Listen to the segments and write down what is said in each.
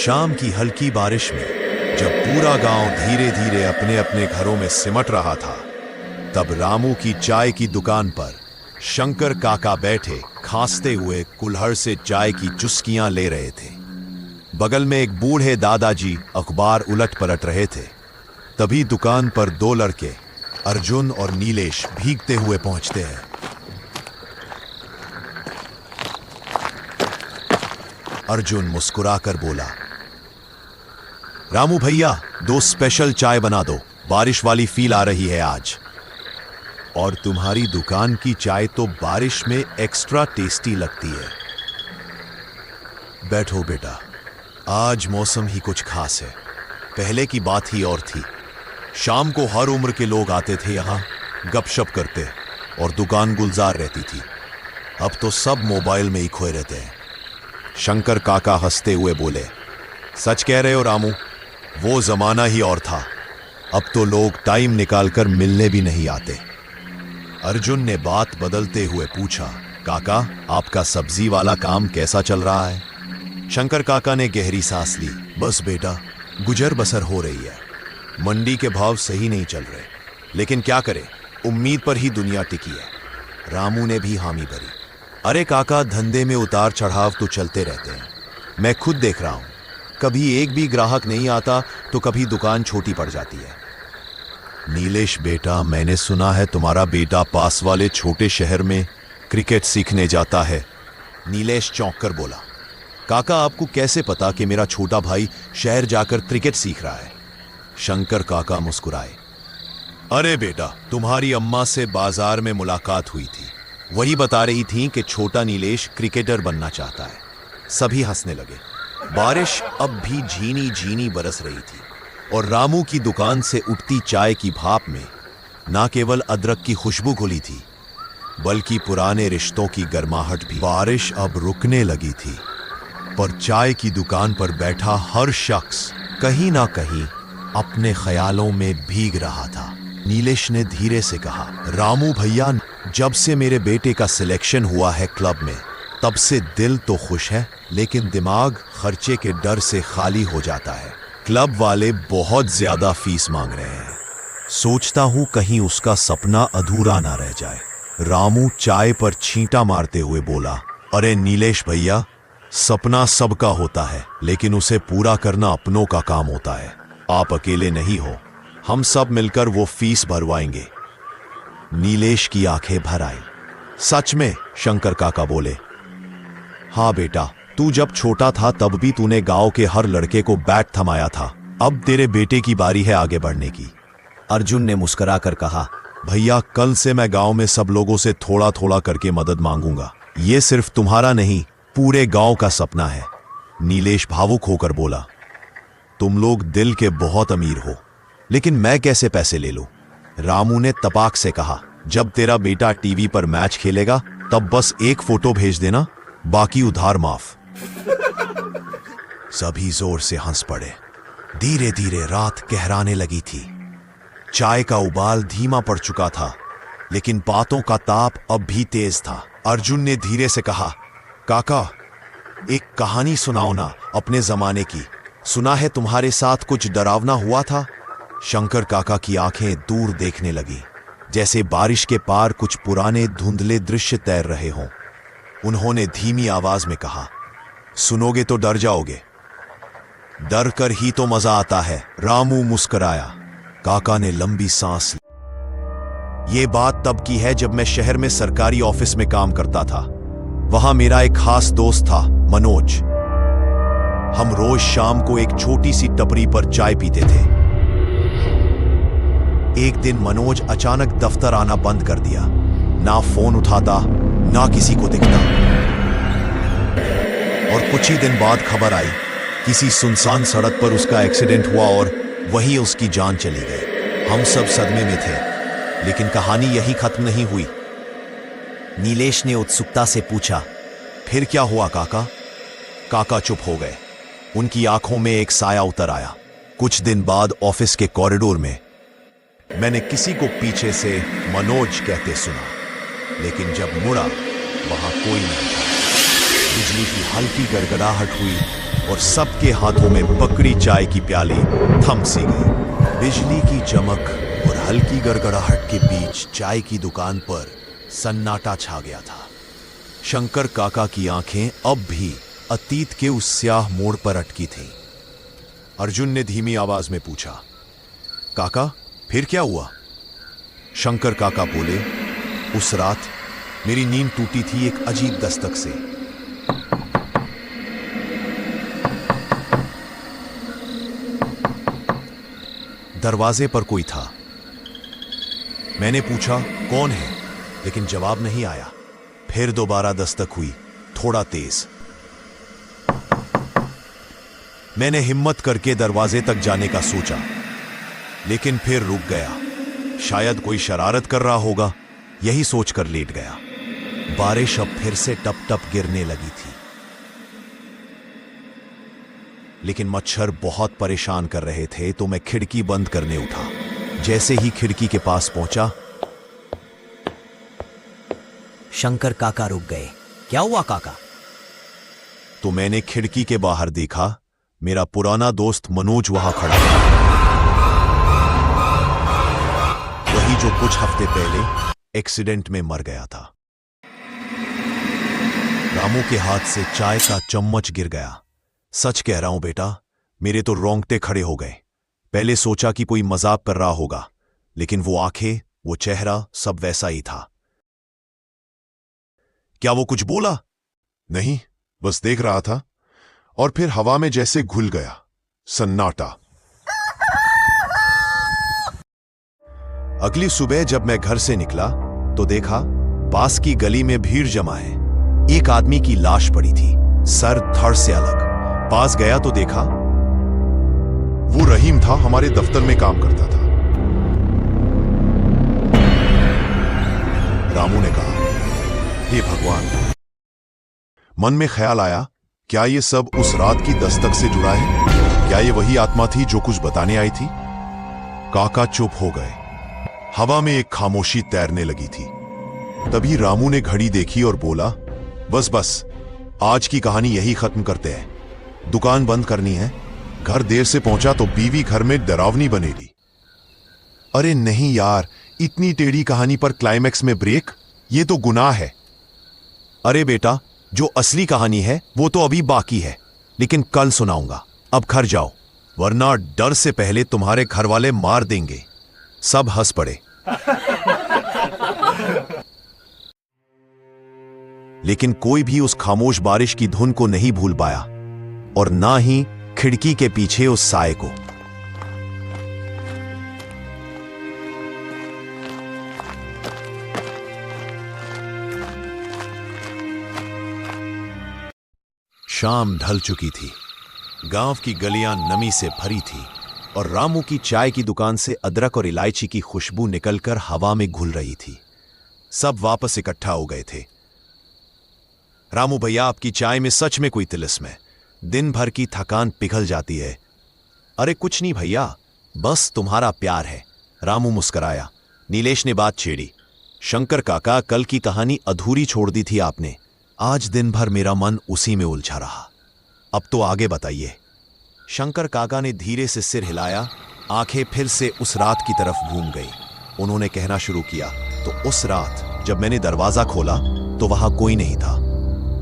शाम की हल्की बारिश में जब पूरा गांव धीरे धीरे अपने अपने घरों में सिमट रहा था, तब रामू की चाय की दुकान पर शंकर काका बैठे खांसते हुए कुल्हड़ से चाय की चुस्कियां ले रहे थे। बगल में एक बूढ़े दादाजी अखबार उलट पलट रहे थे। तभी दुकान पर दो लड़के अर्जुन और नीलेश भीगते हुए पहुंचते हैं। अर्जुन मुस्कुराकर बोला, रामू भैया, 2 स्पेशल चाय बना दो, बारिश वाली फील आ रही है आज। और तुम्हारी दुकान की चाय तो बारिश में एक्स्ट्रा टेस्टी लगती है। बैठो बेटा, आज मौसम ही कुछ खास है। पहले की बात ही और थी। शाम को हर उम्र के लोग आते थे यहां, गपशप करते और दुकान गुलजार रहती थी। अब तो सब मोबाइल में ही खोए रहते हैं। शंकर काका हंसते हुए बोले, सच कह रहे हो रामू, वो जमाना ही और था। अब तो लोग टाइम निकालकर मिलने भी नहीं आते। अर्जुन ने बात बदलते हुए पूछा, काका, आपका सब्जी वाला काम कैसा चल रहा है? शंकर काका ने गहरी सांस ली। बस बेटा, गुजर बसर हो रही है। मंडी के भाव सही नहीं चल रहे, लेकिन क्या करें, उम्मीद पर ही दुनिया टिकी है। रामू ने भी हामी भरी। अरे काका, धंधे में उतार चढ़ाव तो चलते रहते हैं। मैं खुद देख रहा हूं, कभी एक भी ग्राहक नहीं आता तो कभी दुकान छोटी पड़ जाती है। नीलेश बेटा, मैंने सुना है तुम्हारा बेटा पास वाले छोटे शहर में क्रिकेट सीखने जाता है। नीलेश चौंक कर बोला, काका, आपको कैसे पता कि मेरा छोटा भाई शहर जाकर क्रिकेट सीख रहा है? शंकर काका मुस्कुराए। अरे बेटा, तुम्हारी अम्मा से बाजार में मुलाकात हुई थी, वही बता रही थी कि छोटा नीलेश क्रिकेटर बनना चाहता है। सभी हंसने लगे। बारिश अब भी झीनी झीनी बरस रही थी और रामू की दुकान से उठती चाय की भाप में ना केवल अदरक की खुशबू घुली थी, बल्कि पुराने रिश्तों की गर्माहट भी। बारिश अब रुकने लगी थी, पर चाय की दुकान पर बैठा हर शख्स कहीं ना कहीं अपने ख्यालों में भीग रहा था। नीलेश ने धीरे से कहा, रामू भैया, जब से मेरे बेटे का सिलेक्शन हुआ है क्लब में, तब से दिल तो खुश है, लेकिन दिमाग खर्चे के डर से खाली हो जाता है। क्लब वाले बहुत ज्यादा फीस मांग रहे हैं। सोचता हूं कहीं उसका सपना अधूरा ना रह जाए। रामू चाय पर छींटा मारते हुए बोला, अरे नीलेश भैया, सपना सबका होता है, लेकिन उसे पूरा करना अपनों का काम होता है। आप अकेले नहीं हो, हम सब मिलकर वो फीस भरवाएंगे। नीलेश की आंखें भर आई। सच में? शंकर काका बोले। हाँ बेटा, तू जब छोटा था तब भी तूने गांव के हर लड़के को बैट थमाया था। अब तेरे बेटे की बारी है आगे बढ़ने की। अर्जुन ने मुस्कुराकर कहा, भैया, कल से मैं गांव में सब लोगों से थोड़ा थोड़ा करके मदद मांगूंगा। ये सिर्फ तुम्हारा नहीं, पूरे गांव का सपना है। नीलेश भावुक होकर बोला, तुम लोग दिल के बहुत अमीर हो, लेकिन मैं कैसे पैसे ले लूं? रामू ने तपाक से कहा, जब तेरा बेटा टीवी पर मैच खेलेगा तब बस एक फोटो भेज देना, बाकी उधार माफ। सभी जोर से हंस पड़े। धीरे धीरे रात गहराने लगी थी। चाय का उबाल धीमा पड़ चुका था, लेकिन बातों का ताप अब भी तेज था। अर्जुन ने धीरे से कहा, काका, एक कहानी सुनाओ ना, अपने जमाने की। सुना है तुम्हारे साथ कुछ डरावना हुआ था। शंकर काका की आंखें दूर देखने लगी, जैसे बारिश के पार कुछ पुराने धुंधले दृश्य तैर रहे हों। उन्होंने धीमी आवाज में कहा, सुनोगे तो डर जाओगे। डर कर ही तो मजा आता है। रामू मुस्कुराया। काका ने लंबी सांस ली। ये बात तब की है जब मैं शहर में सरकारी ऑफिस में काम करता था। वहां मेरा एक खास दोस्त था, मनोज। हम रोज शाम को एक छोटी सी टपरी पर चाय पीते थे। एक दिन मनोज अचानक दफ्तर आना बंद कर दिया। ना फोन उठाता, ना किसी को दिखता। और कुछ ही दिन बाद खबर आई, किसी सुनसान सड़क पर उसका एक्सीडेंट हुआ और वहीं उसकी जान चली गई। हम सब सदमे में थे, लेकिन कहानी यही खत्म नहीं हुई। नीलेश ने उत्सुकता से पूछा, फिर क्या हुआ काका? काका चुप हो गए। उनकी आंखों में एक साया उतर आया। कुछ दिन बाद ऑफिस के कॉरिडोर में मैंने किसी को पीछे से मनोज कहते सुना, लेकिन जब मुड़ा वहां कोई नहीं था। बिजली की हल्की गड़गड़ाहट हुई और सबके हाथों में पकड़ी चाय की प्याली थम सी गई। बिजली की चमक और हल्की गड़गड़ाहट के बीच चाय की दुकान पर सन्नाटा छा गया था। शंकर काका की आंखें अब भी अतीत के उस स्याह मोड़ पर अटकी थीं। अर्जुन ने धीमी आवाज में पूछा, काका फिर क्या हुआ? शंकर काका बोले, उस रात मेरी नींद टूटी थी एक अजीब दस्तक से। दरवाजे पर कोई था। मैंने पूछा कौन है, लेकिन जवाब नहीं आया। फिर दोबारा दस्तक हुई, थोड़ा तेज। मैंने हिम्मत करके दरवाजे तक जाने का सोचा, लेकिन फिर रुक गया। शायद कोई शरारत कर रहा होगा, यही सोचकर लेट गया। बारिश अब फिर से टप टप गिरने लगी थी, लेकिन मच्छर बहुत परेशान कर रहे थे, तो मैं खिड़की बंद करने उठा। जैसे ही खिड़की के पास पहुंचा, शंकर काका रुक गए। क्या हुआ काका? तो मैंने खिड़की के बाहर देखा, मेरा पुराना दोस्त मनोज वहां खड़ा था, वही जो कुछ हफ्ते पहले एक्सीडेंट में मर गया था। रामू के हाथ से चाय का चम्मच गिर गया। सच कह रहा हूं बेटा, मेरे तो रोंगटे खड़े हो गए। पहले सोचा कि कोई मजाक कर रहा होगा, लेकिन वो आंखें, वो चेहरा, सब वैसा ही था। क्या वो कुछ बोला? नहीं, बस देख रहा था और फिर हवा में जैसे घुल गया। सन्नाटा। अगली सुबह जब मैं घर से निकला तो देखा पास की गली में भीड़ जमा है। एक आदमी की लाश पड़ी थी, सर धड़ से अलग। पास गया तो देखा वो रहीम था, हमारे दफ्तर में काम करता था। रामू ने कहा, हे भगवान। मन में ख्याल आया, क्या ये सब उस रात की दस्तक से जुड़ा है? क्या ये वही आत्मा थी जो कुछ बताने आई थी? काका चुप हो गए। हवा में एक खामोशी तैरने लगी थी। तभी रामू ने घड़ी देखी और बोला, बस बस, आज की कहानी यही खत्म करते हैं। दुकान बंद करनी है। घर देर से पहुंचा तो बीवी घर में डरावनी बनेगी। अरे नहीं यार, इतनी टेढ़ी कहानी पर क्लाइमैक्स में ब्रेक, ये तो गुनाह है। अरे बेटा, जो असली कहानी है वो तो अभी बाकी है, लेकिन कल सुनाऊंगा। अब घर जाओ, वरना डर से पहले तुम्हारे घर वाले मार देंगे। सब हंस पड़े। लेकिन कोई भी उस खामोश बारिश की धुन को नहीं भूल पाया, और ना ही खिड़की के पीछे उस साए को। शाम ढल चुकी थी। गांव की गलियां नमी से भरी थी और रामू की चाय की दुकान से अदरक और इलायची की खुशबू निकलकर हवा में घुल रही थी। सब वापस इकट्ठा हो गए थे। रामू भैया, आपकी चाय में सच में कोई तिलिस्म है। दिन भर की थकान पिघल जाती है। अरे कुछ नहीं भैया, बस तुम्हारा प्यार है। रामू मुस्कराया। नीलेश ने बात छेड़ी, शंकर काका, कल की कहानी अधूरी छोड़ दी थी आपने। आज दिन भर मेरा मन उसी में उलझा रहा। अब तो आगे बताइए। शंकर काका ने धीरे से सिर हिलाया। आंखें फिर से उस रात की तरफ घूम गई। उन्होंने कहना शुरू किया, तो उस रात जब मैंने दरवाजा खोला तो वहां कोई नहीं था,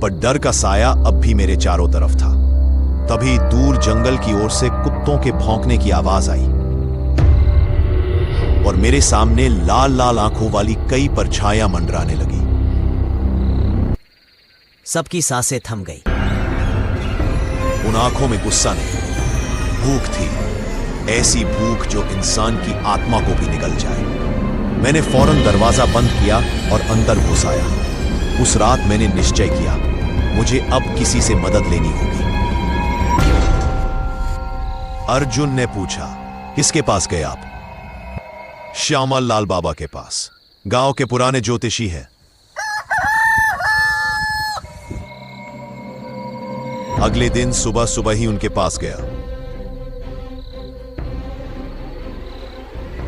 पर डर का साया अब भी मेरे चारों तरफ था। तभी दूर जंगल की ओर से कुत्तों के भौंकने की आवाज आई और मेरे सामने लाल लाल आंखों वाली कई परछाइयां मंडराने लगी। सबकी सांसें थम गई। उन आंखों में गुस्सा नहीं, भूख थी। ऐसी भूख जो इंसान की आत्मा को भी निगल जाए। मैंने फौरन दरवाजा बंद किया और अंदर घुस आया। उस रात मैंने निश्चय किया, मुझे अब किसी से मदद लेनी होगी। अर्जुन ने पूछा, किसके पास गए आप? श्यामल लाल बाबा के पास, गांव के पुराने ज्योतिषी हैं। अगले दिन सुबह सुबह ही उनके पास गया।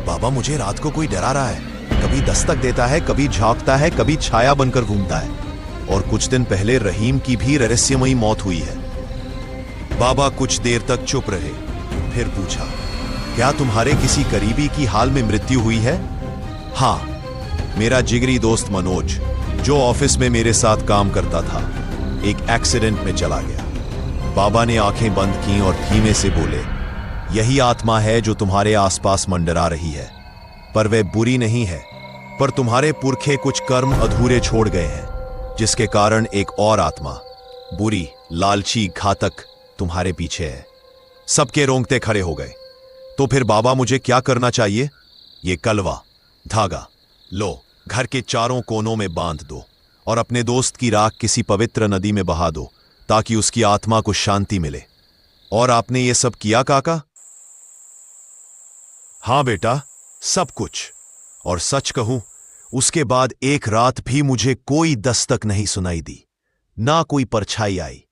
बाबा, मुझे रात को कोई डरा रहा है। कभी दस्तक देता है, कभी झांकता है, कभी छाया बनकर घूमता है। और कुछ दिन पहले रहीम की भी रहस्यमयी मौत हुई है। बाबा कुछ देर तक चुप रहे, फिर पूछा, क्या तुम्हारे किसी करीबी की हाल में मृत्यु हुई है? हाँ, मेरा जिगरी दोस्त मनोज, जो ऑफिस में मेरे साथ काम करता था, एक एक्सीडेंट में चला गया। बाबा ने आंखें बंद की और धीमे से बोले, यही आत्मा है जो तुम्हारे आसपास मंडरा रही है, पर वह बुरी नहीं है, पर तुम्हारे पुरखे कुछ कर्म अधूरे छोड़ गए हैं, जिसके कारण एक और आत्मा, बुरी, लालची, घातक, तुम्हारे पीछे है। सबके रोंगटे खड़े हो गए। तो फिर बाबा मुझे क्या करना चाहिए? ये कलवा, धागा लो, घर के चारों कोनों में बांध दो और अपने दोस्त की राख किसी पवित्र नदी में बहा दो, ताकि उसकी आत्मा को शांति मिले। और आपने ये सब किया काका? हां बेटा, सब कुछ। और सच कहूं, उसके बाद एक रात भी मुझे कोई दस्तक नहीं सुनाई दी, ना कोई परछाई आई,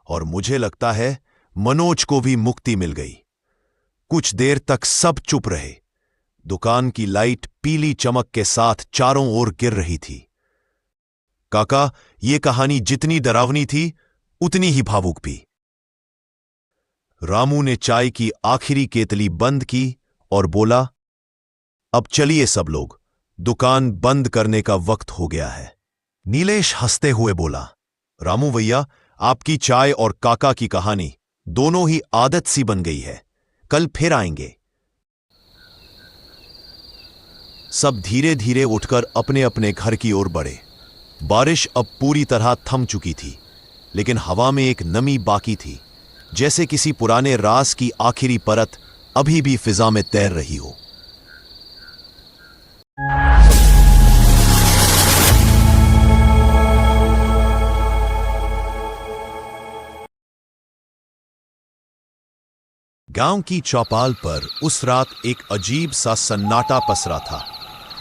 और मुझे लगता है मनोज को भी मुक्ति मिल गई। कुछ देर तक सब चुप रहे। दुकान की लाइट पीली चमक के साथ चारों ओर गिर रही थी। काका, यह कहानी जितनी डरावनी थी, उतनी ही भावुक भी। रामू ने चाय की आखिरी केतली बंद की और बोला, अब चलिए सब लोग, दुकान बंद करने का वक्त हो गया है। नीलेश हंसते हुए बोला, रामू भैया, आपकी चाय और काका की कहानी दोनों ही आदत सी बन गई है, कल फिर आएंगे। सब धीरे धीरे उठकर अपने अपने घर की ओर बढ़े। बारिश अब पूरी तरह थम चुकी थी, लेकिन हवा में एक नमी बाकी थी, जैसे किसी पुराने राज की आखिरी परत अभी भी फिजा में तैर रही हो। गांव की चौपाल पर उस रात एक अजीब सा सन्नाटा पसरा था।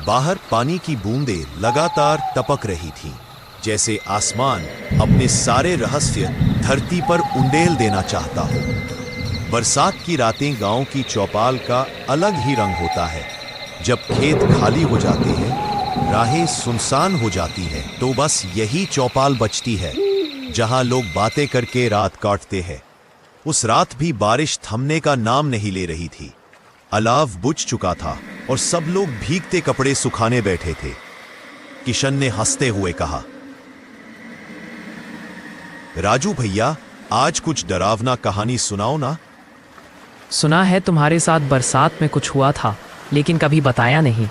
बाहर पानी की बूंदें लगातार टपक रही थीं, जैसे आसमान अपने सारे रहस्य धरती पर उंडेल देना चाहता हो। बरसात की रातें गांव की चौपाल का अलग ही रंग होता है। जब खेत खाली हो जाते हैं, राहें सुनसान हो जाती हैं, तो बस यही चौपाल बचती है, जहां लोग बातें करके रात काटते हैं। उस रात भी बारिश थमने का नाम नहीं ले रही थी। अलाव बुझ चुका था और सब लोग भीगते कपड़े सुखाने बैठे थे। किशन ने हंसते हुए कहा, राजू भैया, आज कुछ डरावना कहानी सुनाओ ना। सुना है तुम्हारे साथ बरसात में कुछ हुआ था, लेकिन कभी बताया नहीं।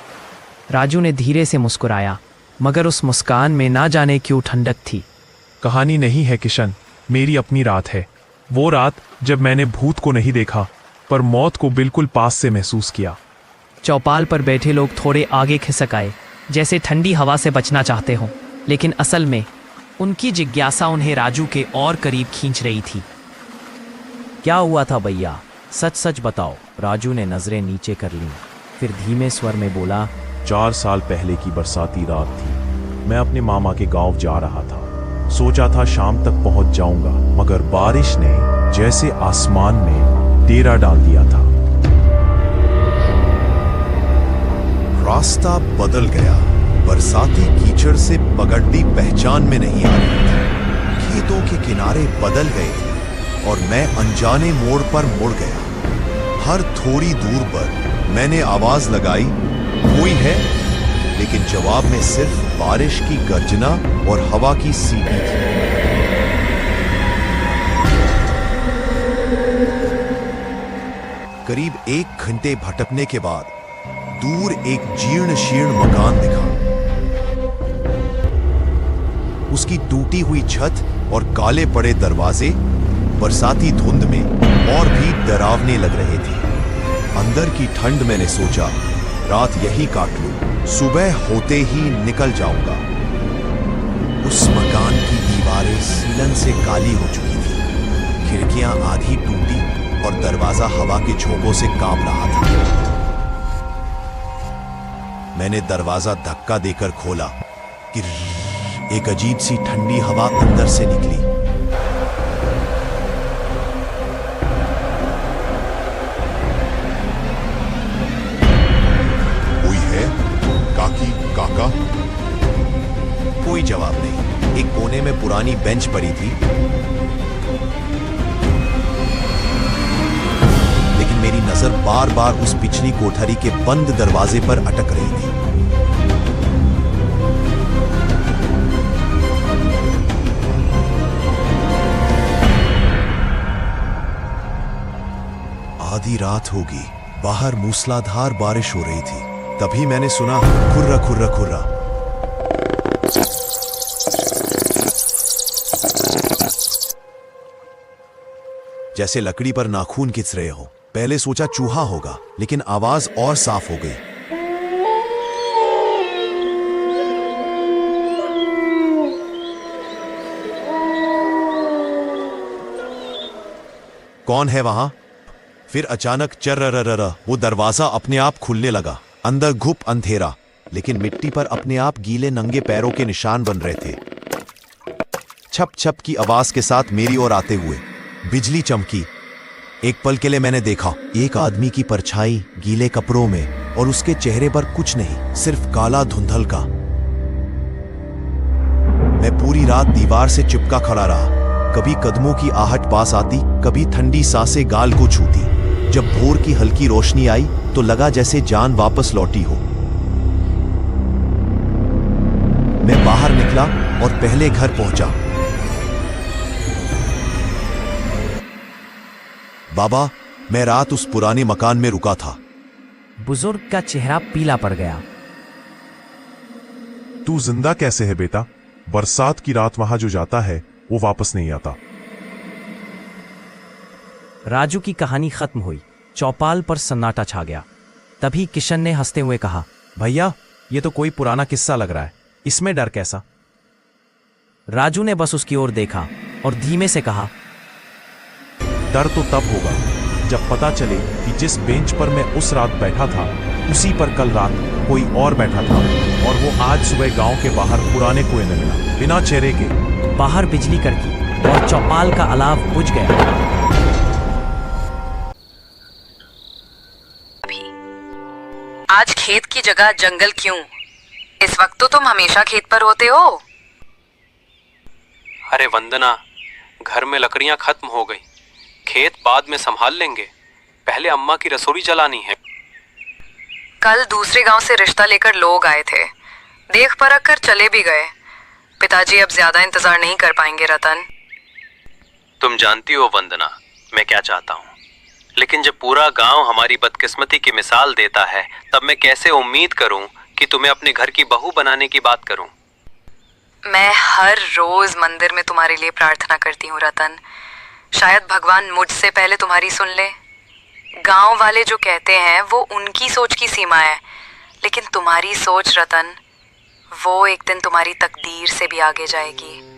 राजू ने धीरे से मुस्कुराया, मगर उस मुस्कान में ना जाने क्यों ठंडक थी। कहानी नहीं है किशन, मेरी अपनी रात है। वो रात जब मैंने भूत को नहीं देखा, पर मौत को बिल्कुल पास से महसूस किया। चौपाल पर बैठे लोग थोड़े आगे खिसक आए, जैसे ठंडी हवा से बचना चाहते हों, लेकिन असल में उनकी जिज्ञासा उन्हें राजू के और करीब खींच रही थी। क्या हुआ था भैया, सच सच बताओ। राजू ने नजरें नीचे कर लीं, फिर धीमे स्वर में बोला, 4 साल पहले की बरसाती रात थी। मैं अपने मामा के गांव जा रहा था। सोचा था शाम तक पहुंच जाऊंगा, मगर बारिश ने जैसे आसमान में डेरा डाल दिया था। रास्ता बदल गया। बरसाती कीचड़ से पगडंडी पहचान में नहीं आ रही थी। खेतों के किनारे बदल गए थे और मैं अनजाने मोड़ पर मुड़ गया। हर थोड़ी दूर पर मैंने आवाज लगाई, कोई है? लेकिन जवाब में सिर्फ बारिश की गर्जना और हवा की सीटी थी। करीब 1 घंटे भटकने के बाद दूर एक जीर्ण शीर्ण मकान दिखा। उसकी टूटी हुई छत और काले पड़े दरवाजे बरसाती धुंध में और भी डरावने लग रहे थे। अंदर की ठंड मैंने सोचा, रात यही काट लूं, सुबह होते ही निकल जाऊंगा। उस मकान की दीवारें सीलन से काली हो चुकी थी, खिड़कियां आधी टूटी और दरवाजा हवा के झोंकों से कांप रहा था। मैंने दरवाजा धक्का देकर खोला कि एक अजीब सी ठंडी हवा अंदर से निकली। कोई है? काकी, काका? कोई जवाब नहीं। एक पुरानी बेंच पड़ी थी, लेकिन मेरी नजर बार बार उस पिछली कोठरी के बंद दरवाजे पर अटक रही थी। आधी रात होगी, बाहर मूसलाधार बारिश हो रही थी। तभी मैंने सुना खुर्रा खुर्रा खुर्रा। जैसे लकड़ी पर नाखून खिंच रहे हो। पहले सोचा चूहा होगा, लेकिन आवाज और साफ हो गई। कौन है वहां? फिर अचानक चर्रररर वो दरवाजा अपने आप खुलने लगा। अंदर घुप अंधेरा, लेकिन मिट्टी पर अपने आप गीले नंगे पैरों के निशान बन रहे थे। छप छप की आवाज के साथ मेरी ओर आते हुए। बिजली चमकी। एक पल के लिए मैंने देखा एक आदमी की परछाई गीले कपड़ों में, और उसके चेहरे पर कुछ नहीं, सिर्फ काला धुंधल का। मैं पूरी रात दीवार से चिपका खड़ा रहा। कभी कदमों की आहट पास आती, कभी ठंडी सांसें गाल को छूती। जब भोर की हल्की रोशनी आई तो लगा जैसे जान वापस लौटी हो। मैं बाहर निकला और पहले घर पहुंचा। बाबा, मैं रात उस पुराने मकान में रुका था। बुजुर्ग का चेहरा पीला पड़ गया। तू जिंदा कैसे है बेटा? बरसात की रात वहां जो जाता है वो वापस नहीं आता। राजू की कहानी खत्म हुई। चौपाल पर सन्नाटा छा गया। तभी किशन ने हंसते हुए कहा, भैया, ये तो कोई पुराना किस्सा लग रहा है, इसमें डर कैसा? राजू ने बस उसकी ओर देखा और धीमे से कहा, डर तो तब होगा जब पता चले कि जिस बेंच पर मैं उस रात बैठा था, उसी पर कल रात कोई और बैठा था, और वो आज सुबह गांव के बाहर पुराने कुएं में मिला, बिना चेहरे के। बाहर बिजली कड़की और चौपाल का अलाव बुझ गया। आज खेत की जगह जंगल क्यों? इस वक्त तो तुम हमेशा खेत पर होते हो। अरे वंदना, घर में लकड़ियां खत्म हो गई, खेत बाद में संभाल लेंगे, पहले अम्मा की रसोई जलानी है। कल दूसरे गांव से रिश्ता लेकर लोग आए थे, देख परख कर चले भी गए। पिताजी अब ज्यादा इंतजार नहीं कर पाएंगे रतन। तुम जानती हो वंदना, मैं क्या चाहता हूँ, लेकिन जब पूरा गांव हमारी बदकिस्मती की मिसाल देता है, तब मैं कैसे उम्मीद करूं कि तुम्हें अपने घर की बहू बनाने की बात करूं? मैं हर रोज मंदिर में तुम्हारे लिए प्रार्थना करती हूँ रतन। शायद भगवान मुझसे पहले तुम्हारी सुन ले। गांव वाले जो कहते हैं वो उनकी सोच की सीमा है, लेकिन तुम्हारी सोच रतन, वो एक दिन तुम्हारी तकदीर से भी आगे जाएगी।